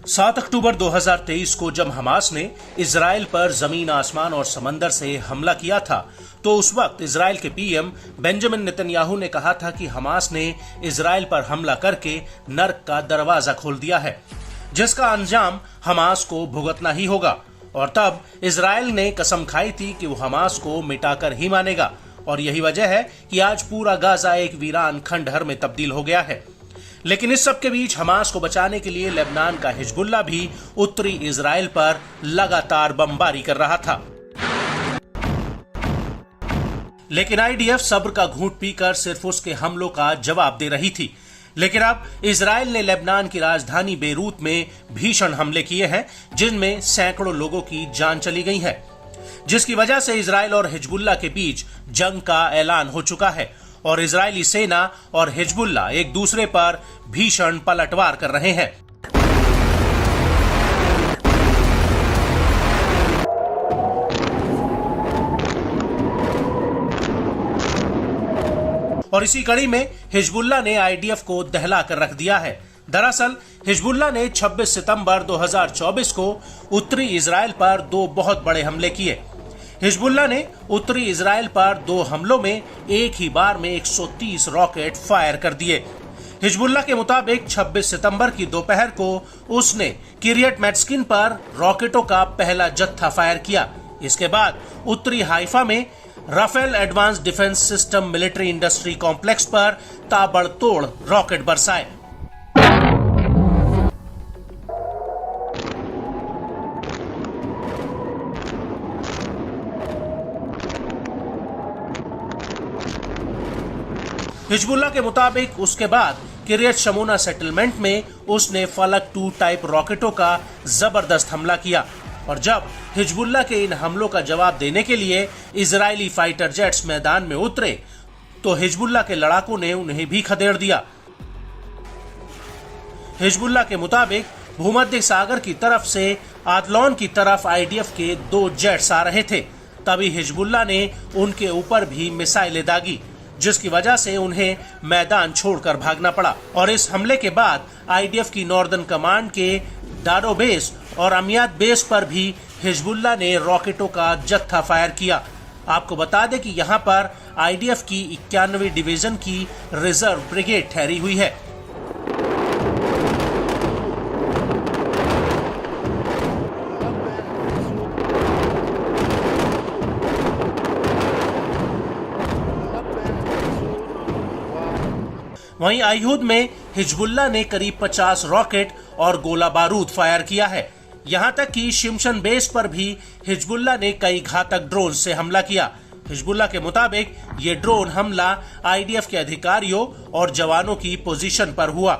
7 अक्टूबर 2023 को जब हमास ने इजराइल पर जमीन, आसमान और समंदर से हमला किया था, तो उस वक्त इजराइल के पीएम बेंजामिन नेतन्याहू ने कहा था कि हमास ने इजराइल पर हमला करके नर्क का दरवाजा खोल दिया है, जिसका अंजाम हमास को भुगतना ही होगा। और तब इजराइल ने कसम खाई थी कि वो हमास को मिटाकर ही मानेगा। और यही वजह है कि आज पूरा गाजा एक वीरान खंडहर में तब्दील हो गया है। लेकिन इस सब के बीच हमास को बचाने के लिए लेबनान का हिजबुल्लाह भी उत्तरी इजराइल पर लगातार बमबारी कर रहा था। लेकिन आईडीएफ सब्र का घूंट पीकर सिर्फ उसके हमलों का जवाब दे रही थी। लेकिन अब इजराइल ने लेबनान की राजधानी बेरूत में भीषण हमले किए हैं, जिनमें सैकड़ों लोगों की जान चली गई है, जिसकी वजह से इजराइल और हिजबुल्लाह के बीच जंग का ऐलान हो चुका है और इजरायली सेना और हिजबुल्लाह एक दूसरे पर भीषण पलटवार कर रहे हैं। और इसी कड़ी में हिजबुल्लाह ने आईडीएफ को दहला कर रख दिया है। दरअसल हिजबुल्लाह ने 26 सितंबर 2024 को उत्तरी इजराइल पर 2 बहुत बड़े हमले किए। हिजबुल्लाह ने उत्तरी इजराइल पर 2 हमलों में एक ही बार में 130 रॉकेट फायर कर दिए। हिजबुल्लाह के मुताबिक 26 सितंबर की दोपहर को उसने किरियत मैट्स्किन पर रॉकेटों का पहला जत्था फायर किया। इसके बाद उत्तरी हाइफा में Rafael advance defence system military industry complex पर ताबड़तोड़ रॉकेट बरसाए। हिजबुल्लाह के मुताबिक उसके बाद किरियत शमोना सेटलमेंट में उसने फलक 2 टाइप रॉकेटों का जबरदस्त हमला किया। और जब हिजबुल्लाह के इन हमलों का जवाब देने के लिए इजरायली फाइटर जेट्स मैदान में उतरे, तो हिजबुल्लाह के लड़ाकों ने उन्हें भी खदेड़ दिया। हिजबुल्लाह के मुताबिक भूमध्य सागर की तरफ से आदलौन की तरफ आईडीएफ के 2 जेट्स आ रहे थे। तभी हिजबुल्लाह ने उनके ऊपर भी मिसाइलें दागी, जिसकी वजह से उन्हें मैदान छोड़कर भागना पड़ा। और इस हमले के बाद आईडीएफ की नॉर्दर्न कमांड के डाडो बेस और अमियात बेस पर भी हिजबुल्लाह ने रॉकेटों का जत्था फायर किया। आपको बता दें कि यहां पर आईडीएफ की 91वीं डिवीजन की रिजर्व ब्रिगेड ठहरी हुई है। वहीं आईहूद में हिजबुल्लाह ने करीब 50 रॉकेट और गोला बारूद फायर किया है। यहां तक कि शिमशन बेस पर भी हिजबुल्लाह ने कई घातक ड्रोन से हमला किया। हिजबुल्लाह के मुताबिक ये ड्रोन हमला आईडीएफ के अधिकारियों और जवानों की पोजीशन पर हुआ।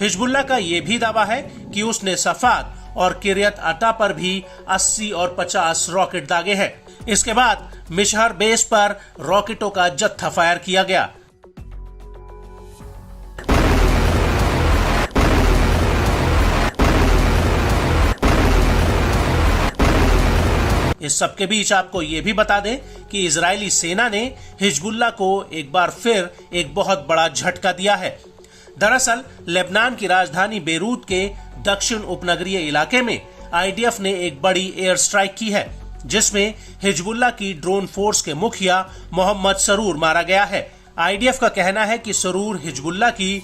हिजबुल्लाह का ये भी दावा है कि उसने सफाद और किरियत अता पर भी 80 और 50 रॉकेट दागे हैं। इसके बाद मिशहर बेस पर रॉकेटों का जत्था फायर किया गया। इस सब के बीच आपको ये भी बता दें कि इजरायली सेना ने हिजबुल्लाह को एक बार फिर एक बहुत बड़ा झटका दिया है। दरअसल लेबनान की राजधानी बेरूत के दक्षिण उपनगरीय इलाके में आईडीएफ ने एक बड़ी एयर स्ट्राइक की है, जिसमें हिजबुल्लाह की ड्रोन फोर्स के मुखिया मोहम्मद सरूर मारा गया है। आईडीएफ का कहना है कि सरूर हिजबुल्लाह की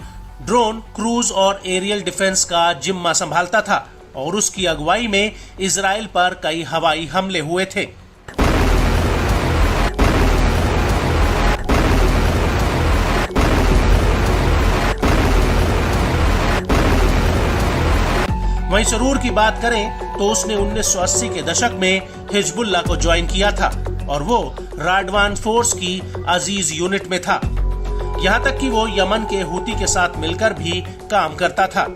ड्रोन, क्रूज और एरियल डिफेंस का जिम्मा संभालता था और उसकी अगुवाई में इजराइल पर कई हवाई हमले हुए थे। वहीं सरूर की बात करें तो उसने 1980 के दशक में हिजबुल्लाह को ज्वाइन किया था और वो राडवान फोर्स की अजीज यूनिट में था। यहां तक कि वो यमन के हूती के साथ मिलकर भी काम करता था।